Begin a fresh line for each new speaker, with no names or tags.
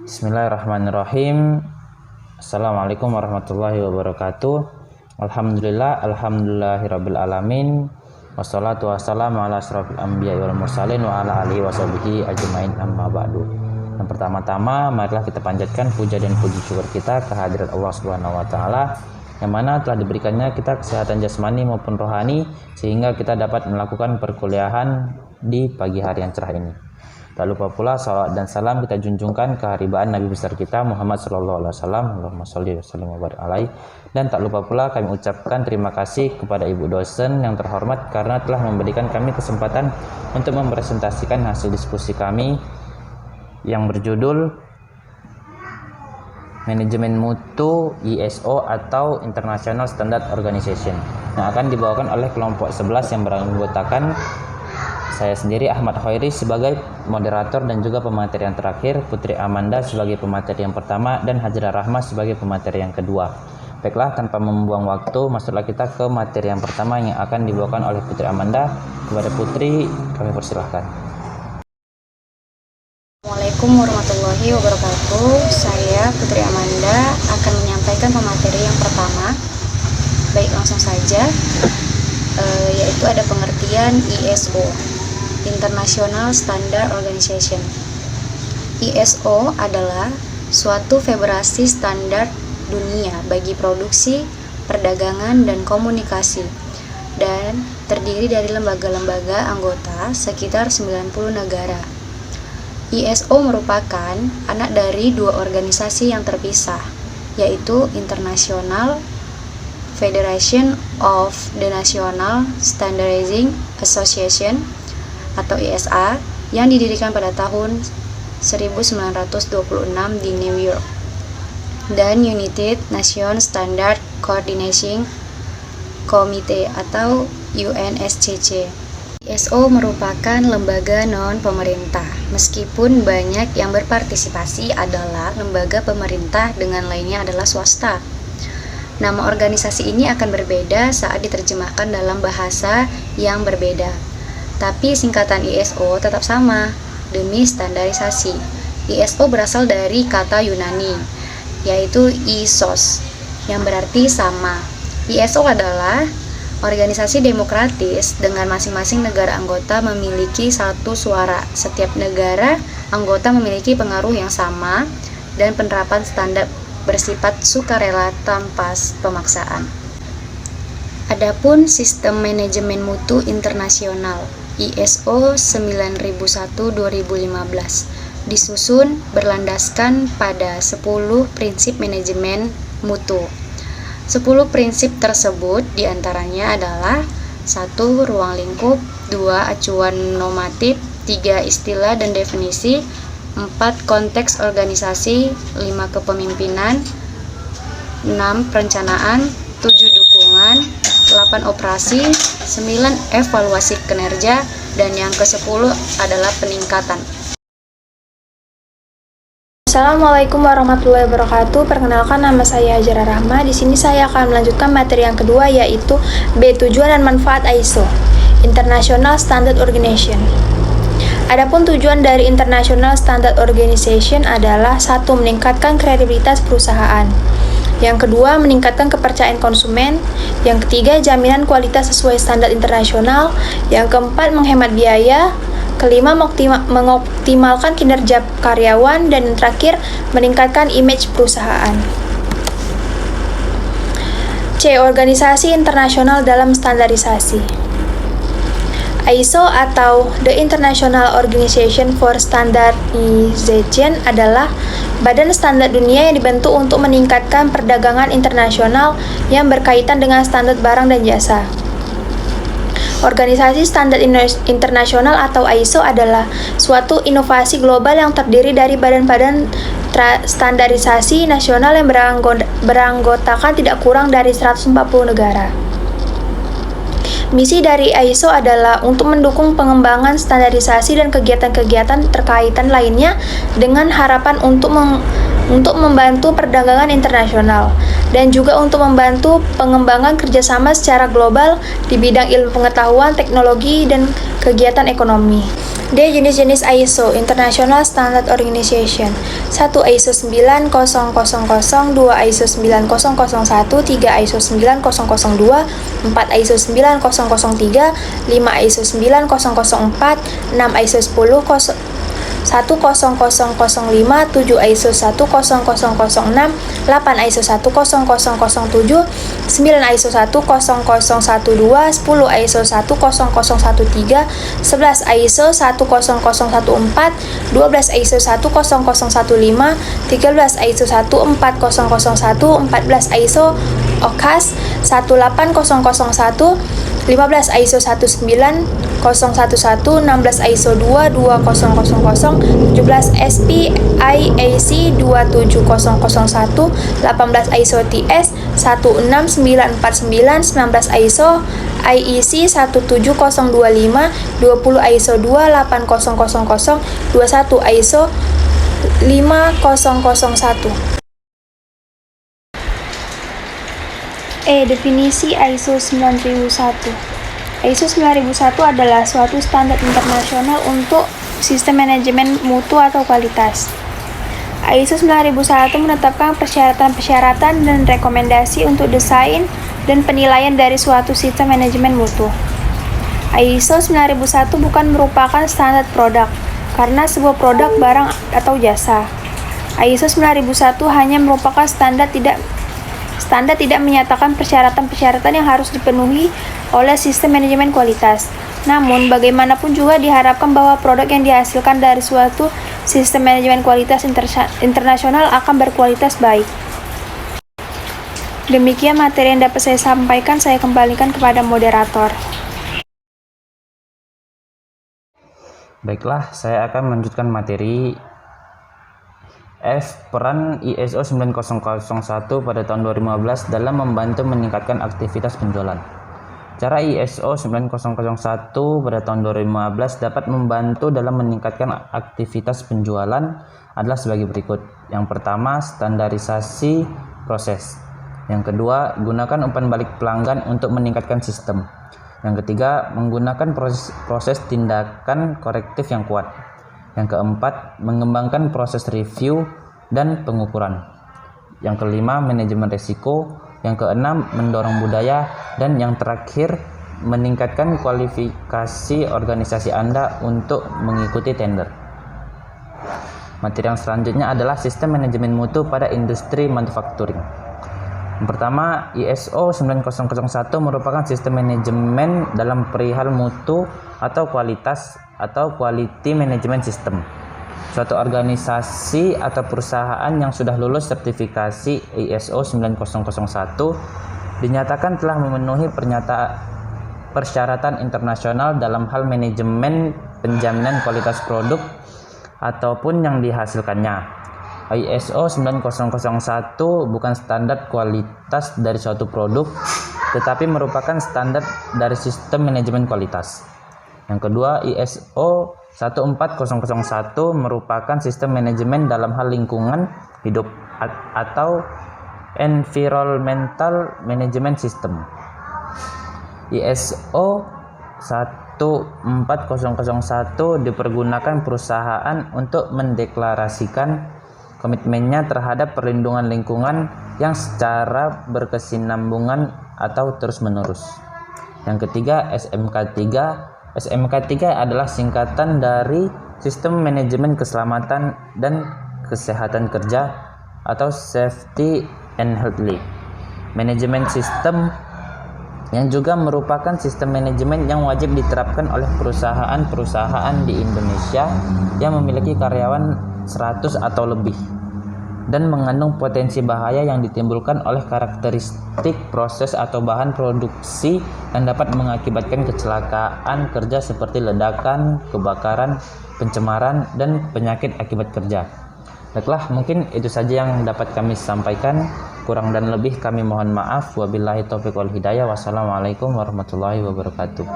Bismillahirrahmanirrahim. Assalamualaikum warahmatullahi wabarakatuh. Alhamdulillahirabbil alamin. Wassalatu wassalamu ala asyrofil anbiya'i wal mursalin wa ala alihi washabihi ajmain, amma ba'du. Yang pertama-tama, marilah kita panjatkan puja dan puji syukur kita kehadirat Allah Subhanahu wa taala yang mana telah diberikannya kita kesehatan jasmani maupun rohani sehingga kita dapat melakukan perkuliahan di pagi hari yang cerah ini. Tak lupa pula salawat dan salam kita junjungkan keharibaan Nabi besar kita Muhammad sallallahu alaihi wasallam. Allahumma shalli wa sallim wa barik alaihi. Dan tak lupa pula kami ucapkan terima kasih kepada ibu dosen yang terhormat karena telah memberikan kami kesempatan untuk mempresentasikan hasil diskusi kami yang berjudul Manajemen Mutu ISO atau International Standard Organization yang akan dibawakan oleh kelompok 11 yang beranggotakan saya sendiri Ahmad Khairi sebagai moderator dan juga pemateri yang terakhir, Putri Amanda sebagai pemateri yang pertama, dan Hajrah Rahma sebagai pemateri yang kedua. Baiklah, tanpa membuang waktu, masuklah kita ke materi yang pertama yang akan dibawakan oleh Putri Amanda. Kepada Putri, kami persilahkan.
Assalamualaikum warahmatullahi wabarakatuh. Saya Putri Amanda akan menyampaikan pemateri yang pertama. Baik, langsung saja, yaitu ada pengertian ISO, International Standard Organization. ISO adalah suatu federasi standar dunia bagi produksi, perdagangan, dan komunikasi, dan terdiri dari lembaga-lembaga anggota sekitar 90 negara. ISO merupakan anak dari dua organisasi yang terpisah, yaitu International Federation of the National Standardizing Association atau ISA yang didirikan pada tahun 1926 di New York, dan United Nations Standard Coordinating Committee atau UNSCC. ISO merupakan lembaga non-pemerintah, meskipun banyak yang berpartisipasi adalah lembaga pemerintah dengan lainnya adalah swasta. Nama organisasi ini akan berbeda saat diterjemahkan dalam bahasa yang berbeda. Tapi singkatan ISO tetap sama, demi standarisasi. ISO berasal dari kata Yunani, yaitu isos, yang berarti sama. ISO adalah organisasi demokratis dengan masing-masing negara anggota memiliki satu suara. Setiap negara anggota memiliki pengaruh yang sama dan penerapan standar bersifat sukarela tanpa pemaksaan. Adapun sistem manajemen mutu internasional ISO 9001/2015 disusun berlandaskan pada 10 prinsip manajemen mutu. 10 prinsip tersebut diantaranya adalah 1. Ruang lingkup, 2. Acuan normatif, 3. Istilah dan definisi, 4. Konteks organisasi, 5. Kepemimpinan, 6. Perencanaan, 7. Dukungan, 8. Operasi, 9. Evaluasi kinerja, dan yang ke-10 adalah peningkatan.
Assalamualaikum warahmatullahi wabarakatuh. Perkenalkan, nama saya Hajrah Rahma. Di sini saya akan melanjutkan materi yang kedua, yaitu B. Tujuan dan manfaat ISO, International Standard Organization. Adapun tujuan dari International Standard Organization adalah 1. Meningkatkan kredibilitas perusahaan. Yang kedua, meningkatkan kepercayaan konsumen. Yang ketiga, jaminan kualitas sesuai standar internasional. Yang keempat, menghemat biaya. Kelima, mengoptimalkan kinerja karyawan. Dan yang terakhir, meningkatkan image perusahaan. C. Organisasi internasional dalam standarisasi. ISO atau The International Organization for Standardization adalah badan standar dunia yang dibentuk untuk meningkatkan perdagangan internasional yang berkaitan dengan standar barang dan jasa. Organisasi Standar Internasional atau ISO adalah suatu inovasi global yang terdiri dari badan-badan standarisasi nasional yang beranggotakan tidak kurang dari 140 negara. Misi dari ISO adalah untuk mendukung pengembangan standarisasi dan kegiatan-kegiatan terkaitan lainnya dengan harapan untuk membantu perdagangan internasional. dan juga untuk membantu pengembangan kerjasama secara global di bidang ilmu pengetahuan, teknologi, dan kegiatan ekonomi. D. Jenis-jenis ISO International Standard Organization. 1. ISO 9000, 2 ISO 9001, 3 ISO 9002, 4 ISO 9003, 5 ISO 9004, 6 ISO 10005, 7 ISO 10006, 8 ISO 10007, 9 ISO 10012, 10 ISO 10013, 11 ISO 10014, 12 ISO 10015, 13 ISO 14001, 14 ISO OCAS 18001, 15 ISO 19011, 16 ISO 22000, 17 SPI IAC 27001, 18 ISO TS 16949, 19 ISO IEC 17025, 20 ISO 28000, 21 ISO 5001. Definisi ISO 9001. ISO 9001 adalah suatu standar internasional untuk sistem manajemen mutu atau kualitas. ISO 9001 menetapkan persyaratan-persyaratan dan rekomendasi untuk desain dan penilaian dari suatu sistem manajemen mutu. ISO 9001 bukan merupakan standar produk, karena sebuah produk, barang, atau jasa. ISO 9001 hanya merupakan standar tidak menyatakan persyaratan-persyaratan yang harus dipenuhi oleh sistem manajemen kualitas. Namun, bagaimanapun juga diharapkan bahwa produk yang dihasilkan dari suatu sistem manajemen kualitas internasional akan berkualitas baik. Demikian materi yang dapat saya sampaikan, saya kembalikan kepada moderator.
Baiklah, saya akan melanjutkan materi F. Peran ISO 9001 pada tahun 2015 dalam membantu meningkatkan aktivitas penjualan. Cara ISO 9001 pada tahun 2015 dapat membantu dalam meningkatkan aktivitas penjualan adalah sebagai berikut. Yang pertama, standarisasi proses. Yang kedua, gunakan umpan balik pelanggan untuk meningkatkan sistem. Yang ketiga, menggunakan proses tindakan korektif yang kuat. Yang keempat, mengembangkan proses review dan pengukuran. Yang kelima, manajemen risiko. Yang keenam, mendorong budaya. Dan yang terakhir, meningkatkan kualifikasi organisasi Anda untuk mengikuti tender. Materi yang selanjutnya adalah sistem manajemen mutu pada industri manufacturing. Yang pertama, ISO 9001 merupakan sistem manajemen dalam perihal mutu atau kualitas atau quality management system. Suatu organisasi atau perusahaan yang sudah lulus sertifikasi ISO 9001 dinyatakan telah memenuhi persyaratan internasional dalam hal manajemen penjaminan kualitas produk ataupun yang dihasilkannya. ISO 9001 bukan standar kualitas dari suatu produk, tetapi merupakan standar dari sistem manajemen kualitas. Yang kedua, ISO 14001 merupakan sistem manajemen dalam hal lingkungan hidup atau environmental management system. ISO 14001 dipergunakan perusahaan untuk mendeklarasikan komitmennya terhadap perlindungan lingkungan yang secara berkesinambungan atau terus-menerus. Yang ketiga, SMK3. SMK3 adalah singkatan dari Sistem Manajemen Keselamatan dan Kesehatan Kerja atau Safety and Healthy Management System, yang juga merupakan sistem manajemen yang wajib diterapkan oleh perusahaan-perusahaan di Indonesia yang memiliki karyawan 100 atau lebih dan mengandung potensi bahaya yang ditimbulkan oleh karakteristik proses atau bahan produksi yang dapat mengakibatkan kecelakaan kerja seperti ledakan, kebakaran, pencemaran, dan penyakit akibat kerja. Baiklah, mungkin itu saja yang dapat kami sampaikan. Kurang dan lebih kami mohon maaf. Wabillahi taufiq wal hidayah. Wassalamualaikum warahmatullahi wabarakatuh.